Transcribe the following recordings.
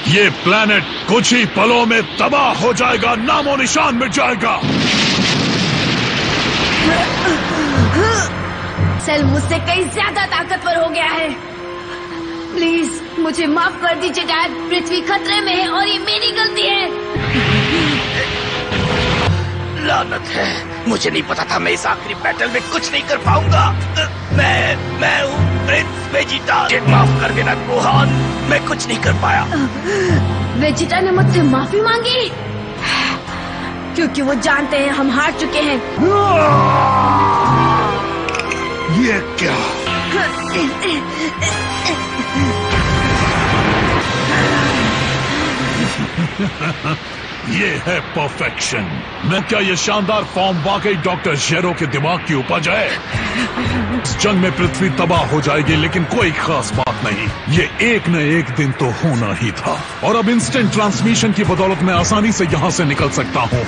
ये प्लेनेट कुछ ही पलों में तबाह हो जाएगा, नामो निशान मिट जाएगा। सेल मुझसे कहीं ज्यादा ताकतवर हो गया है। प्लीज मुझे माफ कर दीजिए डैड। पृथ्वी खतरे में है और ये मेरी गलती है। लानत है, मुझे नहीं पता था मैं इस आखिरी बैटल में कुछ नहीं कर पाऊंगा। मैं हूँ प्रिंस वेजिटा। माफ कर देना गोहान, मैं कुछ नहीं कर पाया। वेजिटा ने मुझसे माफी मांगी क्योंकि वो जानते हैं हम हार चुके हैं। ये क्या? ये है परफेक्शन। मैं क्या ये शानदार फॉर्म वाकई डॉक्टर जेरो के दिमाग की उपज है? इस जंग में पृथ्वी तबाह हो जाएगी, लेकिन कोई खास बात नहीं। ये एक न एक दिन तो होना ही था, और अब इंस्टेंट ट्रांसमिशन की बदौलत मैं आसानी से यहाँ से निकल सकता हूँ।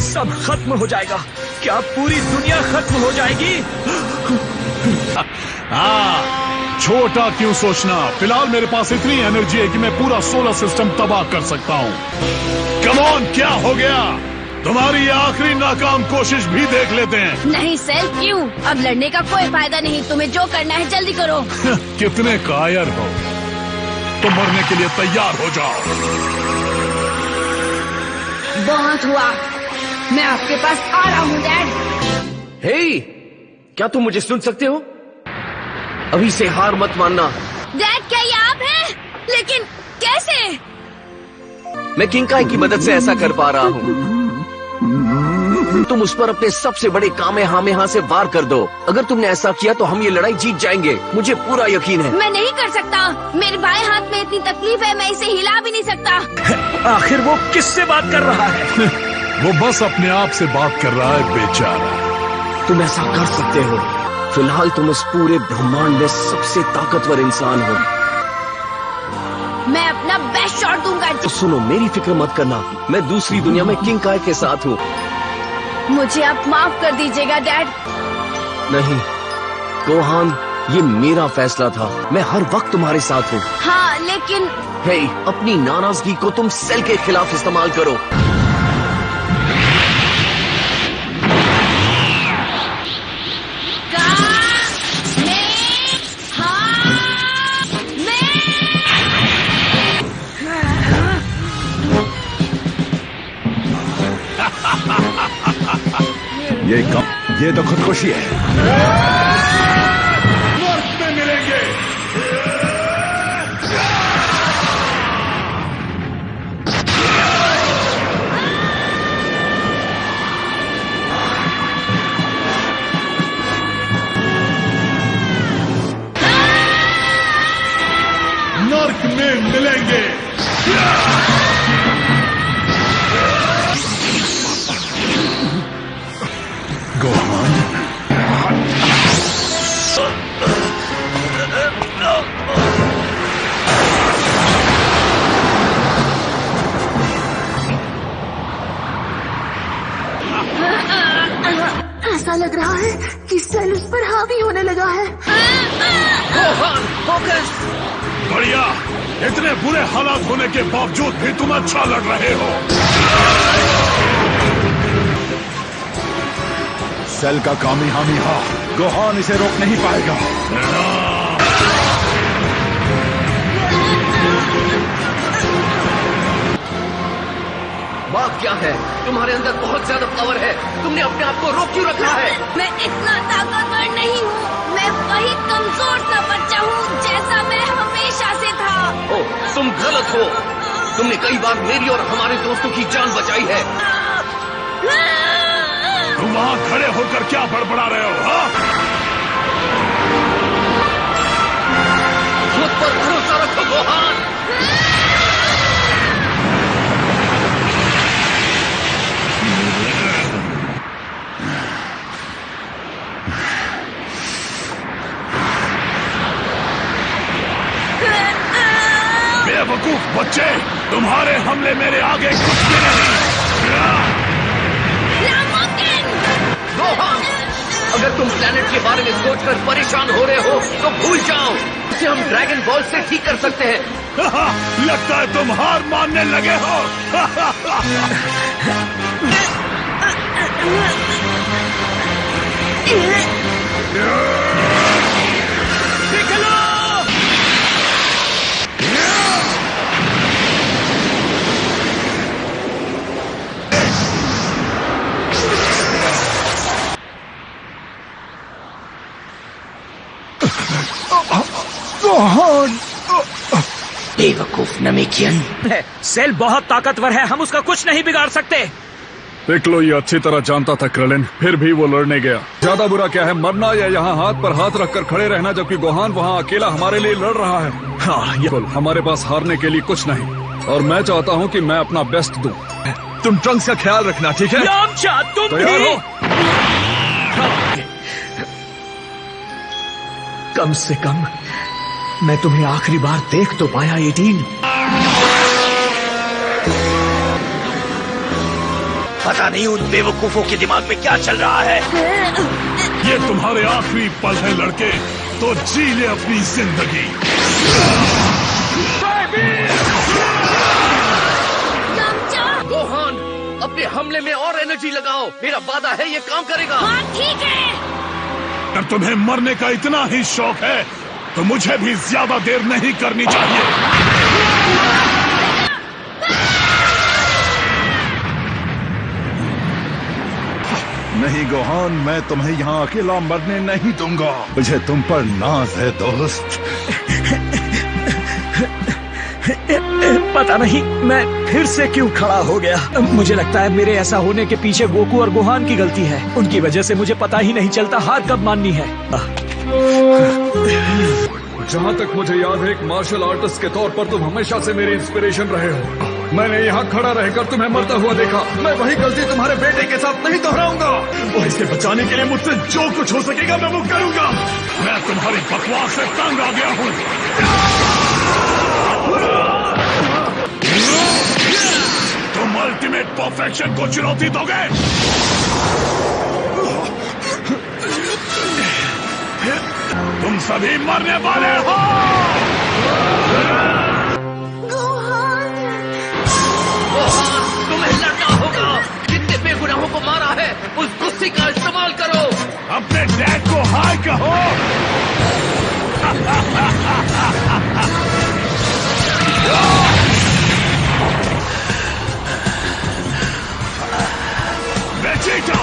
सब खत्म हो जाएगा। क्या पूरी दुनिया खत्म हो जाएगी? हाँ, छोटा क्यों सोचना। फिलहाल मेरे पास इतनी एनर्जी है कि मैं पूरा सोलर सिस्टम तबाह कर सकता हूँ। कम ऑन, क्या हो गया? तुम्हारी ये आखिरी नाकाम कोशिश भी देख लेते हैं। नहीं सेल, क्यों? अब लड़ने का कोई फायदा नहीं। तुम्हें जो करना है जल्दी करो। कितने कायर हो तुम, मरने के लिए तैयार हो जाओ। बहुत हुआ, मैं आपके पास आ रहा हूँ डैड। हे, क्या तुम मुझे सुन सकते हो? अभी से हार मत मानना। डैड, क्या ये आप हैं? लेकिन कैसे? मैं किंकाई की मदद से ऐसा कर पा रहा हूँ। तुम उस पर अपने सबसे बड़े कामेहामेहा से वार कर दो। अगर तुमने ऐसा किया तो हम ये लड़ाई जीत जाएंगे, मुझे पूरा यकीन है। मैं नहीं कर सकता। मेरे बाएं हाथ में इतनी तकलीफ है, मैं इसे हिला भी नहीं सकता। आखिर वो किससे बात कर रहा है? वो बस अपने आप से बात कर रहा है, बेचारा। तुम ऐसा कर सकते हो। फिलहाल तुम इस पूरे ब्रह्मांड में सबसे ताकतवर इंसान हो। मैं अपना बेस्ट शॉट दूंगा। तो सुनो, मेरी फिक्र मत करना, मैं दूसरी दुनिया में किंकाई के साथ हूँ। मुझे आप माफ कर दीजिएगा डैड। नहीं गोहान, ये मेरा फैसला था। मैं हर वक्त तुम्हारे साथ हूँ। हाँ, लेकिन हे, अपनी नाराजगी को तुम सेल के खिलाफ इस्तेमाल करो। ये तो खुदकुशी है। नर्क में मिलेंगे। नर्क में मिलेंगे। गोहान, ऐसा लग रहा है कि सेल उस पर हावी होने लगा है। Gohan, focus. बढ़िया। इतने बुरे हालात होने के बावजूद भी तुम अच्छा लड़ रहे हो। सेल का कामिहामिहा, गोहान इसे रोक नहीं पाएगा। बात क्या है? तुम्हारे अंदर बहुत ज्यादा पावर है। तुमने अपने आप को रोक क्यों रखा है? मैं इतना ताकतवर नहीं हूँ। मैं वही कमजोर सा बच्चा हूँ जैसा मैं हमेशा से था। ओह, तुम गलत हो। तुमने कई बार मेरी और हमारे दोस्तों की जान बचाई है। तुम वहाँ खड़े होकर क्या बड़बड़ा रहे हो? हाँ? खुद पर भरोसा रखो गोहान। बेवकूफ बच्चे, तुम्हारे हमले मेरे आगे कुछ भी नहीं। नामुमकिन। गोहान, अगर तुम प्लेनेट के बारे में सोचकर परेशान हो रहे हो तो भूल जाओ, इसे हम ड्रैगन बॉल से ठीक कर सकते हैं। लगता है तुम हार मानने लगे हो। बेवकूफ नमेकियन। सेल बहुत ताकतवर है, हम उसका कुछ नहीं बिगाड़ सकते। पिक्लो ये अच्छी तरह जानता था क्रेलिन, फिर भी वो लड़ने गया। ज्यादा बुरा क्या है, मरना या यहाँ हाथ पर हाथ रखकर खड़े रहना, जबकि गोहान वहाँ अकेला हमारे लिए लड़ रहा है। हाँ, हमारे पास हारने के लिए कुछ नहीं, और मैं चाहता हूँ कि मैं अपना बेस्ट दूं। तुम ट्रंक्स का ख्याल रखना, ठीक है? यामचा, तुम तैयार हो? कम से कम मैं तुम्हें आखिरी बार देख तो पाया 18। पता नहीं उन बेवकूफों के दिमाग में क्या चल रहा है। ये तुम्हारे आखिरी पल है लड़के, तो जी ले अपनी जिंदगी। गोहान, अपने हमले में और एनर्जी लगाओ, मेरा वादा है ये काम करेगा। हाँ ठीक है। अगर तुम्हें मरने का इतना ही शौक है तो मुझे भी ज्यादा देर नहीं करनी चाहिए। नहीं गोहान, मैं तुम्हें यहाँ अकेला मरने नहीं दूंगा। मुझे तुम पर नाज है दोस्त। पता नहीं मैं फिर से क्यों खड़ा हो गया। मुझे लगता है मेरे ऐसा होने के पीछे गोकू और गोहान की गलती है। उनकी वजह से मुझे पता ही नहीं चलता हार कब माननी है। जहाँ तक मुझे याद है, एक मार्शल आर्टिस्ट के तौर पर तुम हमेशा से मेरी इंस्पिरेशन रहे हो। मैंने यहाँ खड़ा रहकर तुम्हें मरता हुआ देखा। मैं वही गलती तुम्हारे बेटे के साथ नहीं दोहराऊंगा, और इसे बचाने के लिए मुझसे जो कुछ हो सकेगा मैं वो करूंगा। मैं तुम्हारी बकवास से तंग आ गया हूँ। तुम अल्टीमेट परफेक्शन को चुनौती दोगे? तुम सभी मरने वाले हो। गोहान, तुम्हें लड़ना होगा। जितने बेगुनाहों को मारा है उस गुस्से का इस्तेमाल करो। अपने डैड को हाय कहो। वेजिटा,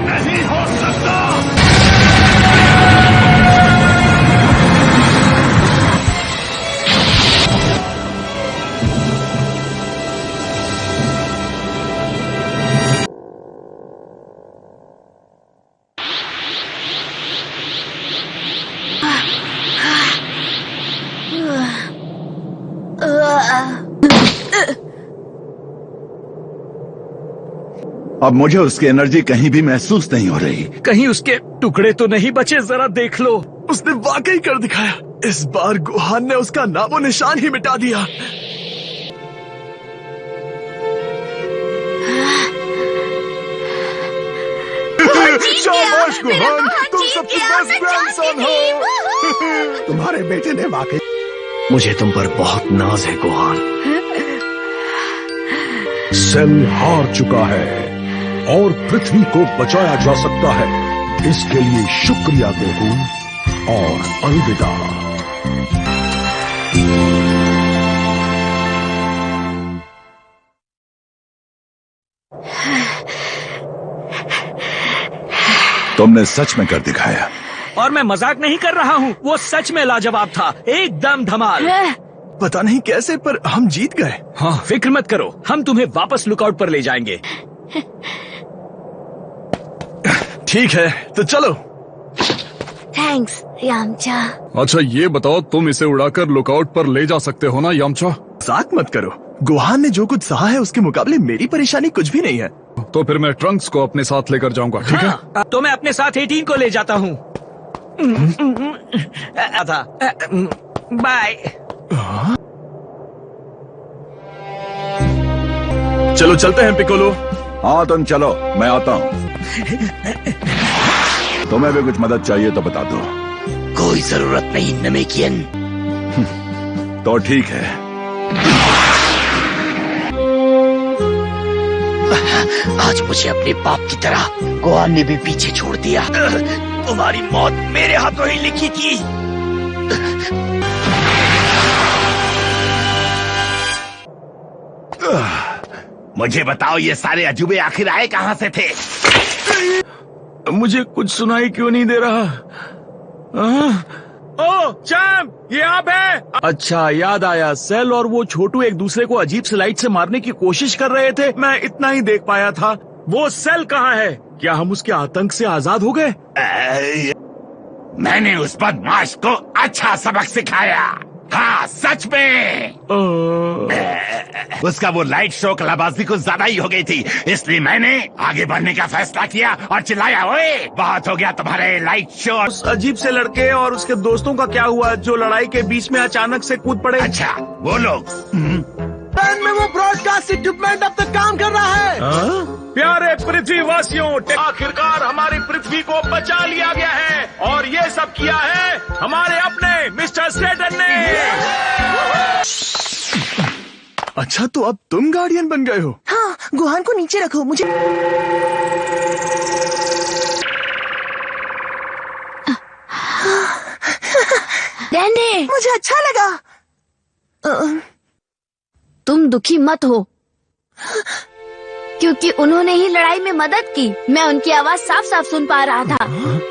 नहीं हो सकता। अब मुझे उसकी एनर्जी कहीं भी महसूस नहीं हो रही। कहीं उसके टुकड़े तो नहीं बचे, जरा देख लो। उसने वाकई कर दिखाया। इस बार गोहान ने उसका नामो निशान ही मिटा दिया। शाबाश गोहान, तुम सबसे बेस्ट ग्रैंडसन हो। तुम्हारे बेटे ने वाकई। मुझे तुम पर बहुत नाज है गोहान। सेल हार चुका है और पृथ्वी को बचाया जा सकता है। इसके लिए शुक्रिया गोकू और अलविदा। तुमने सच में कर दिखाया। और मैं मजाक नहीं कर रहा हूँ, वो सच में लाजवाब था, एकदम धमाल। पता नहीं कैसे पर हम जीत गए। हाँ, फिक्र मत करो, हम तुम्हें वापस लुकआउट पर ले जाएंगे। ठीक है तो चलो। Thanks Yamcha. अच्छा ये बताओ, तुम इसे उड़ाकर लुकआउट पर ले जा सकते हो ना यामचा? मजाक मत करो। गोहान ने जो कुछ सहा है उसके मुकाबले मेरी परेशानी कुछ भी नहीं है। तो फिर मैं ट्रंक्स को अपने साथ लेकर जाऊंगा, ठीक है? हाँ, तो मैं अपने साथ 18 को ले जाता हूँ। बाय। चलो चलते हैं पिकोलो। हाँ तुम चलो, मैं आता हूँ। तुम्हें भी कुछ मदद चाहिए तो बता दो। कोई जरूरत नहीं नमेकियन। तो ठीक है। आज मुझे अपने बाप की तरह गोहान ने भी पीछे छोड़ दिया। तुम्हारी मौत मेरे हाथों ही लिखी थी। मुझे बताओ ये सारे अजूबे आखिर आए कहाँ से थे? मुझे कुछ सुनाई क्यों नहीं दे रहा? ओ चैम, ये आप है? अच्छा याद आया, सेल और वो छोटू एक दूसरे को अजीब से लाइट से मारने की कोशिश कर रहे थे। मैं इतना ही देख पाया था। वो सेल कहाँ है? क्या हम उसके आतंक से आजाद हो गए? मैंने उस बदमाश को अच्छा सबक सिखाया। हाँ सच में। उसका वो लाइट शो कलाबाजी कुछ ज्यादा ही हो गई थी, इसलिए मैंने आगे बढ़ने का फैसला किया और चिल्लाया, ओए बहुत हो गया तुम्हारे लाइट शो। उस अजीब से लड़के और उसके दोस्तों का क्या हुआ जो लड़ाई के बीच में अचानक से कूद पड़े? अच्छा वो लोग में वो ब्रॉडकास्ट इक्विपमेंट अब तक काम कर रहा है। प्यारे पृथ्वीवासियों, आखिरकार हमारी पृथ्वी को बचा लिया गया है और ये सब किया है हमारे अपने मिस्टर सेटन ने। अच्छा तो अब तुम गार्डियन बन गए हो? हाँ, गोहान को नीचे रखो। मुझे डैंडे, मुझे अच्छा लगा। तुम दुखी मत हो, क्योंकि उन्होंने ही लड़ाई में मदद की। मैं उनकी आवाज साफ साफ सुन पा रहा था।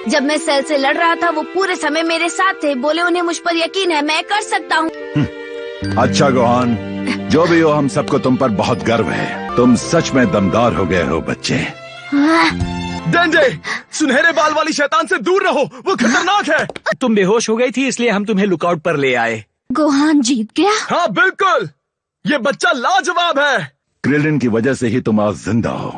जब मैं सेल से लड़ रहा था वो पूरे समय मेरे साथ थे। बोले उन्हें मुझ पर यकीन है, मैं कर सकता हूँ। अच्छा गोहान, जो भी हो हम सबको तुम पर बहुत गर्व है। तुम सच में दमदार हो गए हो बच्चे। डंडे, सुनहरे बाल वाली शैतान से दूर रहो, वो खतरनाक है। तुम बेहोश हो गई थी इसलिए हम तुम्हें लुकआउट पर ले आए। गोहान जीत गया? हाँ बिल्कुल, ये बच्चा लाजवाब है। क्रिलिन की वजह से ही तुम आज जिंदा हो।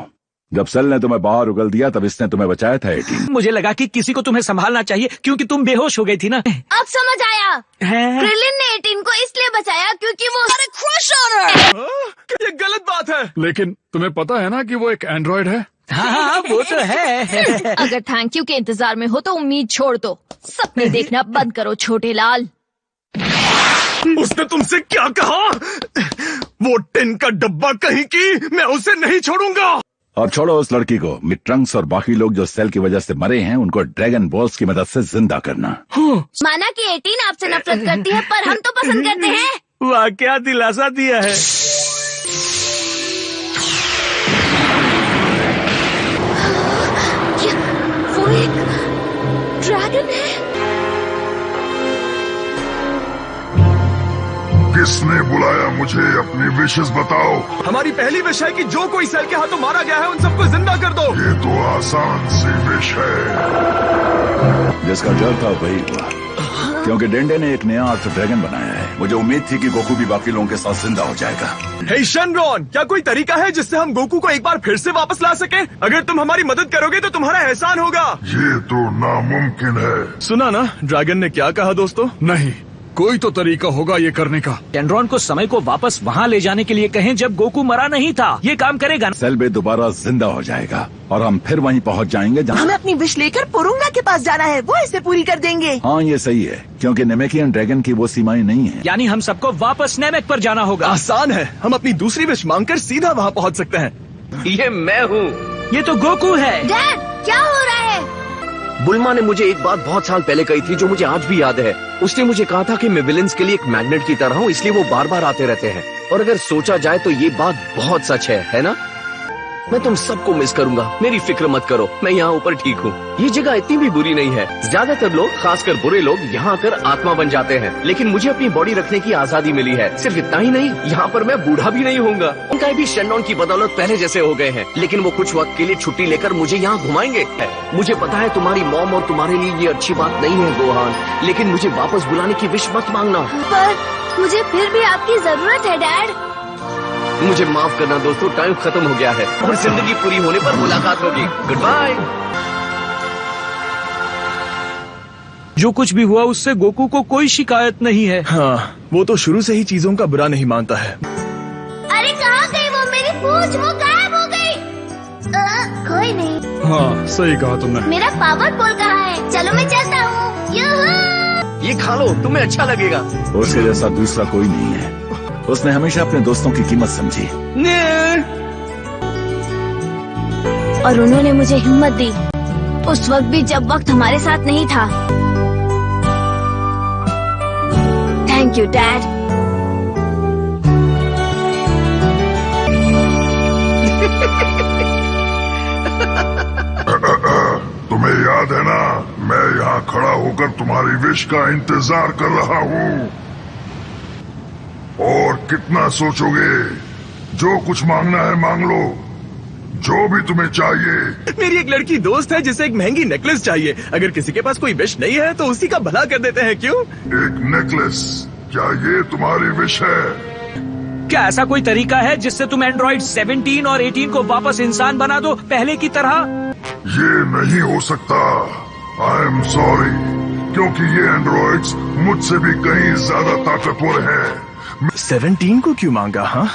जब सेल ने तुम्हें बाहर उगल दिया तब इसने तुम्हें बचाया था 18। मुझे लगा कि किसी को तुम्हें संभालना चाहिए क्योंकि तुम बेहोश हो गई थी ना। अब समझ आया। क्रिलिन ने 18 को इसलिए बचाया क्योंकि वो क्रश ऑन हर। ये गलत बात है। लेकिन तुम्हें पता है ना कि वो एक एंड्रॉइड है। हाँ वो तो है। अगर थैंक यू के इंतजार में हो तो उम्मीद छोड़ दो। सपने देखना बंद करो छोटे लाल। उसने तुमसे क्या कहा? वो टिन का डब्बा कहीं की, मैं उसे नहीं छोड़ूंगा। और छोड़ो उस लड़की को। ट्रंक्स और बाकी लोग जो सेल की वजह से मरे हैं उनको ड्रैगन बॉल्स की मदद से जिंदा करना। माना कि 18 आपसे नफरत करती है पर हम तो पसंद करते हैं। वाह क्या दिलासा दिया है। वो एक ड्रैगन है। किसने बुलाया मुझे? अपनी विशेष बताओ। हमारी पहली विश है कि जो कोई सेल के हाथों मारा गया है उन सबको जिंदा कर दो। ये तो आसान सी विश है। जिसका डर था वही हुआ, क्योंकि डेंडे ने एक नया अर्थ ड्रैगन बनाया है। मुझे उम्मीद थी कि गोकू भी बाकी लोगों के साथ जिंदा हो जाएगा। हे शनरॉन, क्या कोई तरीका है जिससे हम गोकू को एक बार फिर से वापस ला सके? अगर तुम हमारी मदद करोगे तो तुम्हारा एहसान होगा। ये तो नामुमकिन है। सुना ना ड्रैगन ने क्या कहा दोस्तों? नहीं, कोई तो तरीका होगा ये करने का। डेंड्रॉन को समय को वापस वहाँ ले जाने के लिए कहें जब गोकू मरा नहीं था। ये काम करेगा। सेल भी दोबारा जिंदा हो जाएगा और हम फिर वहीं पहुंच जाएंगे जहाँ। हमें अपनी विश लेकर पुरुंगा के पास जाना है, वो इसे पूरी कर देंगे। हाँ ये सही है, क्योंकि नेमेकियन ड्रैगन की वो सीमाएं नहीं है। यानी हम सबको वापस नेमेक पर जाना होगा। आसान है, हम अपनी दूसरी विश मांगकर सीधा वहाँ पहुँच सकते हैं। ये मैं हूँ। ये तो गोकू है। डैड क्या हो रहा है? बुल्मा ने मुझे एक बात बहुत साल पहले कही थी जो मुझे आज भी याद है। उसने मुझे कहा था कि मैं विलेंस के लिए एक मैग्नेट की तरह हूँ, इसलिए वो बार बार आते रहते हैं। और अगर सोचा जाए तो ये बात बहुत सच है ना? मैं तुम सबको मिस करूंगा, मेरी फिक्र मत करो, मैं यहाँ ऊपर ठीक हूँ। ये जगह इतनी भी बुरी नहीं है। ज्यादातर लोग, खासकर बुरे लोग, यहाँ आकर आत्मा बन जाते हैं, लेकिन मुझे अपनी बॉडी रखने की आजादी मिली है। सिर्फ इतना ही नहीं, यहाँ पर मैं बूढ़ा भी नहीं होऊंगा। उनका भी शनॉन की बदौलत पहले जैसे हो गए हैं, लेकिन वो कुछ वक्त के लिए छुट्टी लेकर मुझे यहाँ घुमाएंगे। मुझे पता है तुम्हारी मॉम और तुम्हारे लिए ये अच्छी बात नहीं है गोहान, लेकिन मुझे वापस बुलाने की विश मत मांगना। पर मुझे फिर भी आपकी जरूरत है डैड। मुझे माफ करना दोस्तों, टाइम खत्म हो गया है और जिंदगी पूरी होने पर मुलाकात होगी। Good bye. जो कुछ भी हुआ उससे गोकू को कोई शिकायत नहीं है। हाँ, वो तो शुरू से ही चीजों का बुरा नहीं मानता है। अरे कहाँ गई वो मेरी पूंछ? वो गायब हो गई। कोई नहीं। हाँ सही कहा तुमने। मेरा पावर बॉल कहाँ है? चलो मैं चलता हूँ। ये खा लो, तुम्हें अच्छा लगेगा। उसके जैसा दूसरा कोई नहीं है। उसने हमेशा अपने दोस्तों की कीमत समझी। और उन्होंने मुझे हिम्मत दी, उस वक्त भी जब वक्त हमारे साथ नहीं था। Thank you dad. तुम्हें याद है ना, मैं यहाँ खड़ा होकर तुम्हारी विश का इंतजार कर रहा हूँ। और कितना सोचोगे? जो कुछ मांगना है मांग लो, जो भी तुम्हें चाहिए। मेरी एक लड़की दोस्त है जिसे एक महंगी नेकलेस चाहिए। अगर किसी के पास कोई विश नहीं है तो उसी का भला कर देते हैं, क्यों? एक नेकलेस, क्या ये तुम्हारी विश है? क्या ऐसा कोई तरीका है जिससे तुम एंड्रॉइड 17 और 18 को वापस इंसान बना दो पहले की तरह? ये नहीं हो सकता। आई एम सॉरी, क्योंकि ये एंड्रॉइड्स मुझसे भी कहीं ज्यादा ताकतवर हैं। 17 को क्यों मांगा? हाँ,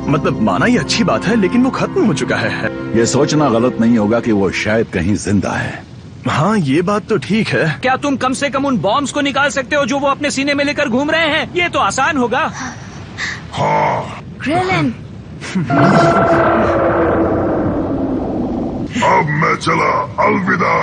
मतलब माना ये अच्छी बात है, लेकिन वो खत्म हो चुका है। ये सोचना गलत नहीं होगा कि वो शायद कहीं जिंदा है। हाँ, ये बात तो ठीक है। क्या तुम कम से कम उन बॉम्ब्स को निकाल सकते हो जो वो अपने सीने में लेकर घूम रहे हैं? ये तो आसान होगा। हाँ, क्रिलिन, अब मैं चला, अलविदा।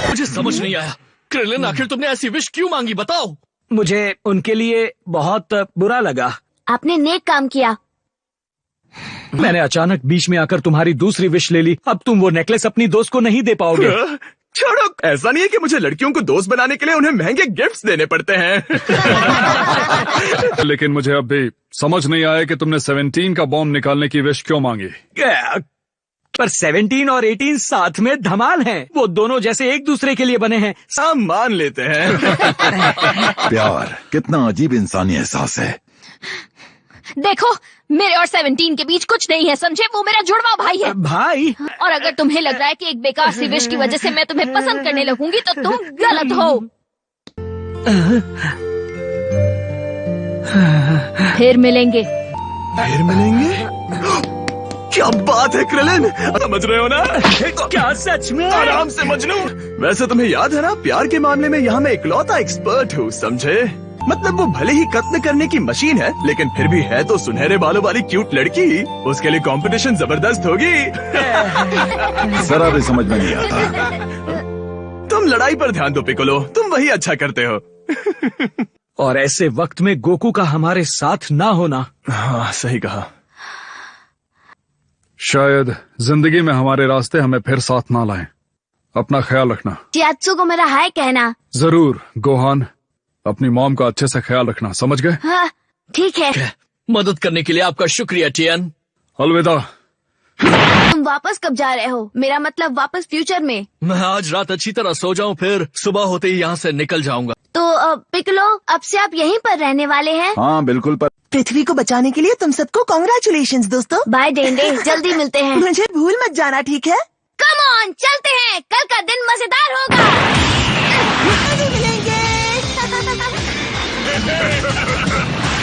मुझे समझ नहीं आया, क्रिलिन आखिर तुमने ऐसी विश क्यों मांगी, बताओ। मुझे उनके लिए बहुत बुरा लगा। आपने नेक काम किया। मैंने अचानक बीच में आकर तुम्हारी दूसरी विश ले ली। अब तुम वो नेकलेस अपनी दोस्त को नहीं दे पाओगे। छोड़ो, ऐसा नहीं है कि मुझे लड़कियों को दोस्त बनाने के लिए उन्हें महंगे गिफ्ट्स देने पड़ते हैं। लेकिन मुझे अब भी समझ नहीं आया कि तुमने 17 का बॉम्ब निकालने की विश क्यों मांगी। पर 17 और 18 साथ में धमाल हैं। वो दोनों जैसे एक दूसरे के लिए बने हैं। सब मान लेते हैं। प्यार कितना अजीब इंसानी एहसास है। देखो, मेरे और 17 के बीच कुछ नहीं है, समझे? वो मेरा जुड़वा भाई है। भाई? और अगर तुम्हें लग रहा है कि एक बेकार सी विश की वजह से मैं तुम्हें पसंद करने लगूंगी तो तुम गलत हो। फिर मिलेंगे। फिर मिलेंगे? क्या बात है क्रिलिन, समझ रहे हो ना? क्या सच में? आराम से मजनू। वैसे तुम्हें याद है ना, प्यार के मामले में यहाँ मैं इकलौता एक्सपर्ट हूँ, समझे? मतलब वो भले ही कत्ल करने की मशीन है, लेकिन फिर भी है तो सुनहरे बालों वाली क्यूट लड़की। उसके लिए कंपटीशन जबरदस्त होगी। जरा भी समझ में नहीं आता। तुम लड़ाई पर ध्यान दो पिकोलो, तुम वही अच्छा करते हो। और ऐसे वक्त में गोकू का हमारे साथ ना होना। हाँ, सही कहा। शायद जिंदगी में हमारे रास्ते हमें फिर साथ ना लाएं। अपना ख्याल रखना। चियात्सु को मेरा हाय कहना। जरूर गोहान, अपनी मॉम का अच्छे से ख्याल रखना, समझ गए? हाँ, ठीक है। मदद करने के लिए आपका शुक्रिया टियन। अलविदा। तुम वापस कब जा रहे हो? मेरा मतलब वापस फ्यूचर में। मैं आज रात अच्छी तरह सो जाऊं, फिर सुबह होते ही यहाँ से निकल जाऊंगा। तो पिकलो, अब से आप यहीं पर रहने वाले हैं? हाँ बिल्कुल। पर पृथ्वी को बचाने के लिए तुम सबको कॉन्ग्रेचुलेशंस दोस्तों। बाय डेंडे, जल्दी मिलते हैं। मुझे भूल मत जाना, ठीक है? कम ऑन, चलते हैं, कल का दिन मजेदार होगा। मिलेंगे।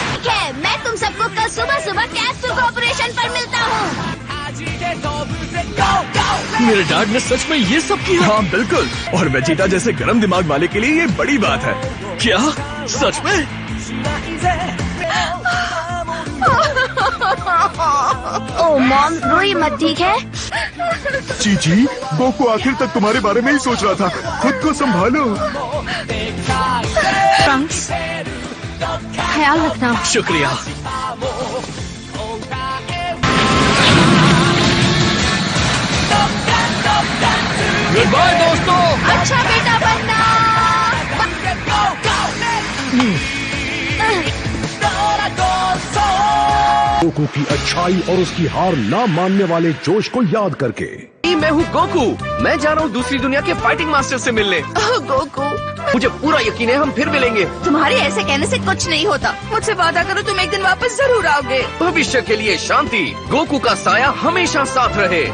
ठीक है, मैं तुम सबको कल सुबह सुबह कैप्सूल कॉर्पोरेशन पर मिलता हूँ। मेरे डैड ने सच में ये सब किया? हाँ बिल्कुल, और वेजिटा जैसे गरम दिमाग वाले के लिए ये बड़ी बात है। क्या सच में? ओ मॉम, रोई मत, ठीक है? चीची, गोकू आखिर तक तुम्हारे बारे में ही सोच रहा था। खुद को संभालो। ट्रंक्स, ख्याल रखना। शुक्रिया। गुड बाय दोस्तों। अच्छा बेटा बनना। गोकू की अच्छाई और उसकी हार ना मानने वाले जोश को याद करके मैं हूँ गोकू। मैं जा रहा हूँ दूसरी दुनिया के फाइटिंग मास्टर से मिलने। गोकू, मुझे पूरा यकीन है हम फिर मिलेंगे। तुम्हारे ऐसे कहने से कुछ नहीं होता। मुझसे वादा करो तुम एक दिन वापस जरूर आओगे। भविष्य के लिए शांति। गोकू का साया हमेशा साथ रहे।